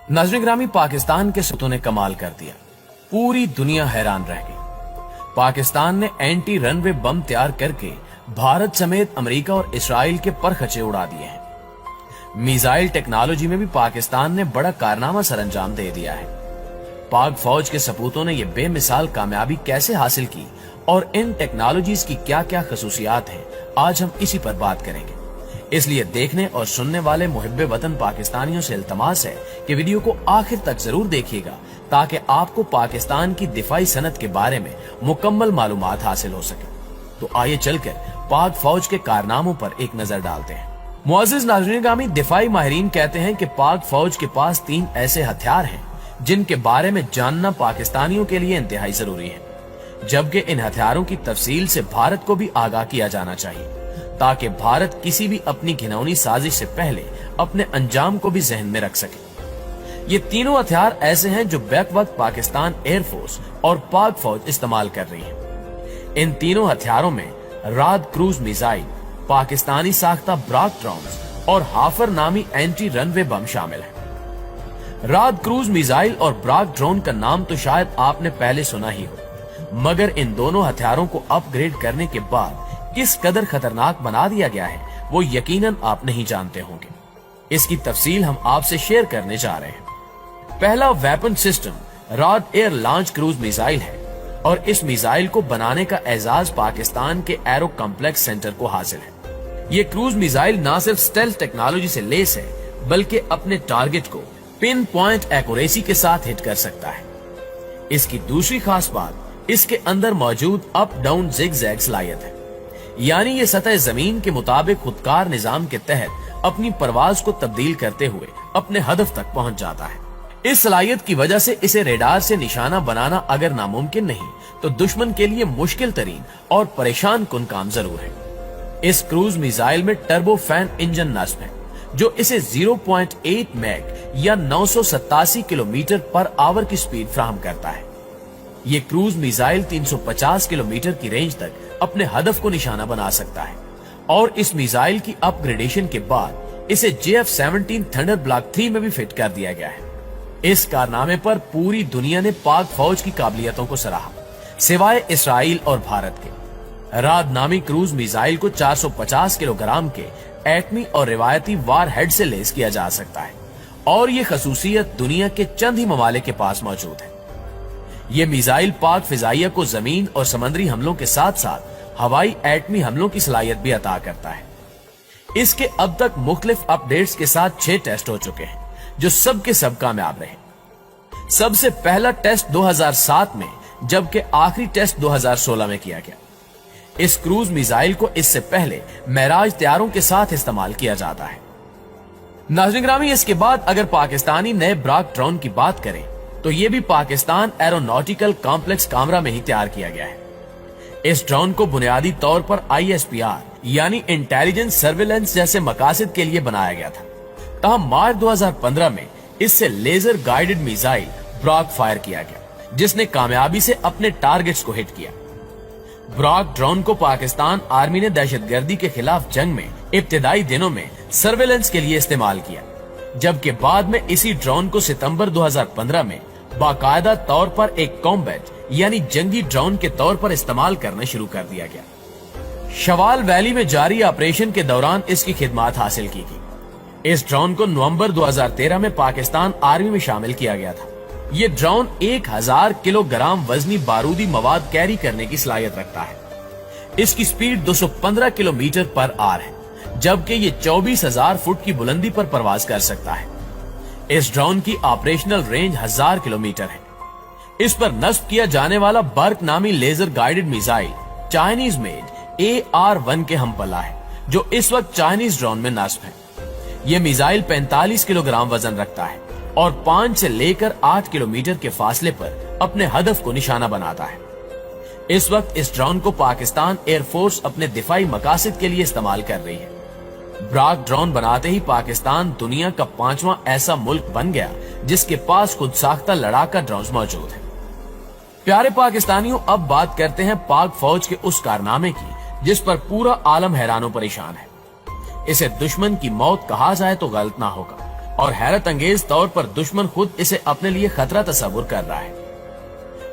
नाज़रीन ग्रामी, पाकिस्तान के सपूतों ने कमाल कर दिया। पूरी दुनिया हैरान रह गई। पाकिस्तान ने एंटी रनवे बम तैयार करके भारत समेत अमेरिका और इसराइल के परखचे उड़ा दिए हैं। मिसाइल टेक्नोलॉजी में भी पाकिस्तान ने बड़ा कारनामा सरअंजाम दे दिया है। पाक फौज के सपूतों ने यह बेमिसाल कामयाबी कैसे हासिल की और इन टेक्नोलॉजीज की क्या क्या खसूसियात हैं, आज हम इसी पर बात करेंगे। इसलिए देखने और सुनने वाले मुहिब्बे वतन पाकिस्तानियों से इल्तमास है कि वीडियो को आखिर तक जरूर देखिएगा ताकि आपको पाकिस्तान की दिफाई सनत के बारे में मुकम्मल मालूमात हासिल हो सके। तो आइए चलकर पाक फौज के कारनामों पर एक नजर डालते हैं। मुअज़्ज़िज़ नाज़रीन ग्रामी, दिफाई माहिरीन कहते हैं कि पाक फौज के पास 3 ऐसे हथियार हैं जिनके बारे में जानना पाकिस्तानियों के लिए इंतहाई जरूरी है, जबकि इन हथियारों की तफसील से भारत को भी आगाह किया जाना चाहिए ताकि भारत किसी भी अपनी घिनौनी साजिश से पहले अपने अंजाम को भी जहन में रख सके। ये तीनों हथियार ऐसे हैं जो बैक वक्त पाकिस्तान एयरफोर्स और पाक फौज इस्तेमाल कर रही है। इन तीनों हथियारों में राद क्रूज मिसाइल, पाकिस्तानी साख्ता ब्राक ड्रोन्स और हाफर नामी एंटी रनवे बम शामिल है। राद क्रूज मिसाइल और ब्राक ड्रोन का नाम तो शायद आपने पहले सुना ही हो, मगर इन दोनों हथियारों को अपग्रेड करने के बाद किस कदर खतरनाक बना दिया गया है वो यकीनन आप नहीं जानते होंगे। इसकी तफसील हम आपसे शेयर करने जा रहे हैं। पहला weapon system Raad air launch cruise missile है और इस मिसाइल को बनाने का एजाज पाकिस्तान के एरो कॉम्प्लेक्स सेंटर को हासिल है। ये क्रूज मिसाइल न सिर्फ स्टेल्थ टेक्नोलॉजी से लेस है बल्कि अपने टारगेट को पिन पॉइंट एक्यूरेसी के साथ हिट कर सकता है। इसकी दूसरी खास बात इसके अंदर मौजूद अप डाउन जिग-जैग सलाहियत है, यानी ये सतह जमीन के मुताबिक खुदकार निजाम के तहत अपनी परवाज को तब्दील करते हुए अपने हदफ तक पहुंच जाता है। इस सलाहियत की वजह से इसे रेडार से निशाना बनाना अगर नामुमकिन नहीं तो दुश्मन के लिए मुश्किल तरीन और परेशान कुन काम जरूर है। इस क्रूज मिसाइल में टर्बो फैन इंजन नस्ब है जो इसे 0.8 मैक या 987 किलोमीटर पर आवर की स्पीड फ्राहम करता है। ये क्रूज मिसाइल 350 किलोमीटर की रेंज तक अपने हदफ को निशाना बना सकता है और इस मिसाइल की अपग्रेडेशन के बाद इसे JF-17 थंडर ब्लॉक 3 में भी फिट कर दिया गया है। इस कारनामे पर पूरी दुनिया ने पाक फौज की काबिलियतों को सराहा, सिवाय इसराइल और भारत के। राद नामी क्रूज मिसाइल को 450 किलोग्राम के एटमी और रिवायती वार हेड से लेस किया जा सकता है और ये खसूसियत दुनिया के चंद ही ममालिक के पास मौजूद है। ये मिसाइल पाक फिजाइया को जमीन और समंदरी हमलों के साथ साथ हवाई एटमी हमलों की सलाहियत भी अता करता है। इसके अब तक मुख्तलिफ अपडेट्स के साथ 6 टेस्ट हो चुके हैं जो सब के सब कामयाब रहे। सबसे पहला टेस्ट 2007 में जबकि आखिरी टेस्ट 2016 में किया गया। इस क्रूज मिसाइल को इससे पहले महराज तैयारों के साथ इस्तेमाल किया जाता है। नाज़रीन ग्रामी, इसके बाद अगर पाकिस्तानी नए ब्राक ड्रोन की बात करें तो ये भी पाकिस्तान एरोनॉटिकल कॉम्प्लेक्स कामरा में ही तैयार किया गया है। इस ड्रोन को बुनियादी तौर पर ISPR यानी इंटेलिजेंस सर्विलेंस जैसे मकासद के लिए बनाया गया था। तहम मार्च 2015 में इससे laser guided missile Burraq fire किया गया जिसने कामयाबी से अपने टारगेट्स को हिट किया। ब्राक ड्रोन को पाकिस्तान आर्मी ने दहशतगर्दी के खिलाफ जंग में इब्तिदाई दिनों में सर्विलेंस के लिए इस्तेमाल किया, जबकि बाद में इसी ड्रोन को सितंबर 2015 में बाकायदा तौर पर एक कॉम्बैट यानी जंगी ड्रोन के तौर पर इस्तेमाल करना शुरू कर दिया गया। शवाल वैली में जारी ऑपरेशन के दौरान इसकी खिदमत हासिल की गई। इस ड्रोन को नवंबर 2013 में पाकिस्तान आर्मी में शामिल किया गया था। ये ड्रोन 1000 किलोग्राम वजनी बारूदी मवाद कैरी करने की सलाहियत रखता है। इसकी स्पीड 215 किलोमीटर पर आवर है, जबकि ये 24,000 फुट की बुलंदी पर परवाज कर सकता है। इस ड्रोन की ऑपरेशनल रेंज 1000 किलोमीटर है। इस पर नस्ब किया जाने वाला बर्क नामी laser guided missile Chinese made AR-1 के हमपला है जो इस वक्त चाइनीज ड्रोन में नस्ब है। यह मिसाइल 45 किलोग्राम वजन रखता है और 5 से लेकर 8 किलोमीटर के फासले पर अपने हदफ को निशाना बनाता है। इस वक्त इस ड्रोन को पाकिस्तान एयरफोर्स अपने दिफाई मकासद के लिए इस्तेमाल कर रही है। ब्राक ड्रोन बनाते ही पाकिस्तान दुनिया का 5वां ऐसा मुल्क बन गया जिसके पास खुद साख्ता लड़ाका ड्रोन मौजूद है। प्यारे पाकिस्तानियों, अब बात करते हैं पाक फौज के उस कारनामे की जिस पर पूरा आलम हैरानो परेशान है। इसे दुश्मन की मौत कहा जाए तो गलत ना होगा, और हैरत अंगेज तौर पर दुश्मन खुद इसे अपने लिए खतरा तस्वुर कर रहा है।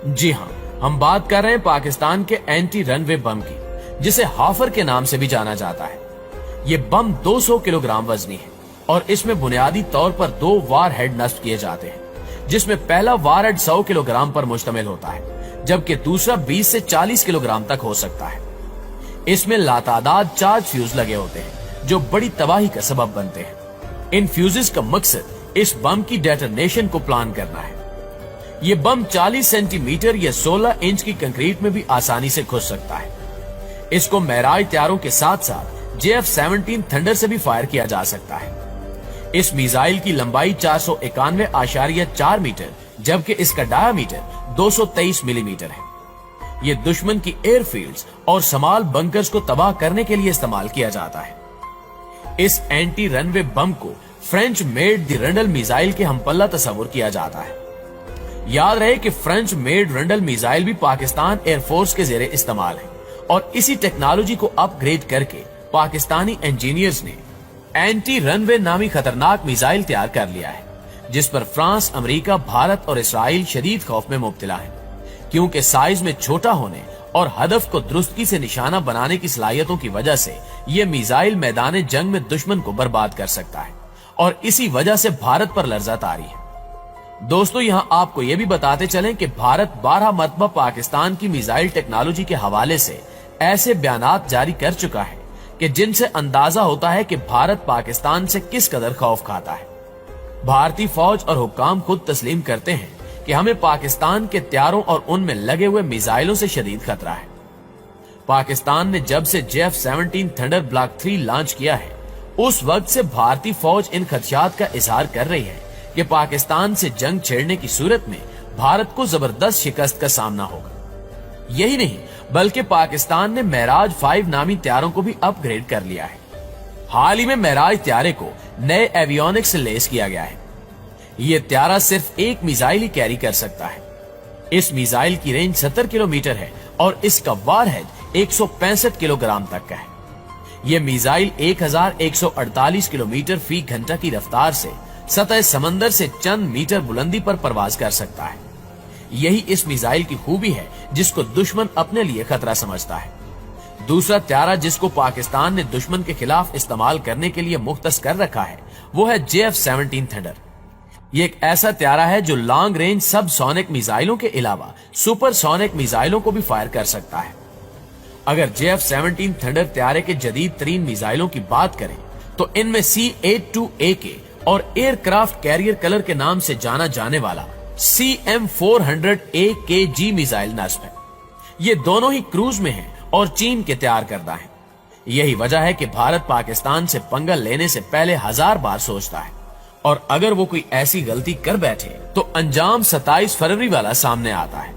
जी हाँ, हम बात कर रहे हैं पाकिस्तान के एंटी रनवे बम की, जिसे हाफर के नाम से भी जाना जाता है। ये बम 200 किलोग्राम वजनी है और इसमें बुनियादी तौर पर 2 वार हेड नस्ब किए जाते हैं, जिसमें पहला वार हेड 100 किलोग्राम पर मुश्तमिल होता है, जबकि दूसरा 20 से 40 किलोग्राम तक हो सकता है। इसमें लातादाद चार्ज फ्यूज लगे होते हैं जो बड़ी तबाही का सबब बनते हैं। इन फ्यूजेस का मकसद इस बम की डेटोनेशन को प्लान करना है। ये बम 40 सेंटीमीटर या 16 इंच की कंक्रीट में भी आसानी से घुस सकता है। इसको महराज तैयारों के साथ साथ JF-17 थंडर से भी फायर किया जा सकता है। इस मिसाइल की लंबाई 491.4 मीटर जबकि इसका डायामीटर 223 मिलीमीटर है। ये दुश्मन की एयरफील्ड्स और समाल बंकर्स को तबाह करने के लिए इस्तेमाल किया जाता है। इस एंटी रनवे बम को फ्रेंच मेड द रंडल मिसाइल के हमपल्ला तस्वुर किया जाता है। याद रहे कि फ्रेंच मेड रंडल मिसाइल भी पाकिस्तान एयरफोर्स के जेरे इस्तेमाल है और इसी टेक्नोलॉजी को अपग्रेड करके पाकिस्तानी इंजीनियर्स ने एंटी रनवे नामी खतरनाक मिसाइल तैयार कर लिया है, जिस पर फ्रांस, अमेरिका, भारत और इसराइल शदीद खौफ में मुब्तला है, क्योंकि साइज में छोटा होने और हदफ को दुरुस्ती से निशाना बनाने की सलाहियतों की वजह से ये मिसाइल मैदान जंग में दुश्मन को बर्बाद कर सकता है और इसी वजह से भारत पर लर्जा तारी है। दोस्तों, यहाँ आपको ये भी बताते चलें कि भारत 12 मरतबा पाकिस्तान की मिसाइल टेक्नोलॉजी के हवाले से ऐसे बयानात जारी कर चुका है कि जिनसे अंदाजा होता है कि भारत पाकिस्तान से किस कदर खौफ खाता है। भारतीय फौज और हुक्काम खुद तस्लीम करते हैं कि हमें पाकिस्तान के तैयारों और उनमें लगे हुए मिसाइलों से शदीद खतरा है। पाकिस्तान ने जब से JF-17 थंडर ब्लॉक 3 लॉन्च किया है, उस वक्त से भारतीय फौज इन खदशात का इजहार कर रही है कि पाकिस्तान से जंग छेड़ने की सूरत में भारत को जबरदस्त शिकस्त का सामना होगा। यही नहीं बल्कि पाकिस्तान ने महराज 5 नामी तैयारों को भी अपग्रेड कर लिया है। हाल ही में महराज तैयारे को नए एवियोनिक्स से लेस किया गया है। ये त्यारा सिर्फ एक मिसाइल ही कैरी कर सकता है। इस मिसाइल की रेंज 70 किलोमीटर है और इसका वारहेड 165 किलोग्राम तक का है। यह मिसाइल 1148 किलोमीटर फी घंटा की रफ्तार से सतह समंदर से चंद मीटर बुलंदी पर परवाज कर सकता है। यही इस मिसाइल की खूबी है जिसको दुश्मन अपने लिए खतरा समझता है। दूसरा त्यारा जिसको पाकिस्तान ने दुश्मन के खिलाफ इस्तेमाल करने के लिए मुख्तस कर रखा है वो है JF-17 थंडर। ये एक ऐसा त्यारा है जो लॉन्ग रेंज सब सोनिक मिसाइलों के अलावा सुपर सोनिक मिसाइलों को भी फायर कर सकता है। अगर JF-17 थंडर त्यारे के जदीद तरीन मिसाइलों की बात करें तो इनमें C-82AK और एयरक्राफ्ट कैरियर कलर के नाम से जाना जाने वाला CM-400AKG मिसाइल नस्ब है। ये दोनों ही क्रूज में हैं और चीन के तैयार करदा है। यही वजह है कि भारत पाकिस्तान से पंगा लेने से पहले 1000 बार सोचता है और अगर वो कोई ऐसी गलती कर बैठे तो अंजाम 27 फरवरी वाला सामने आता है।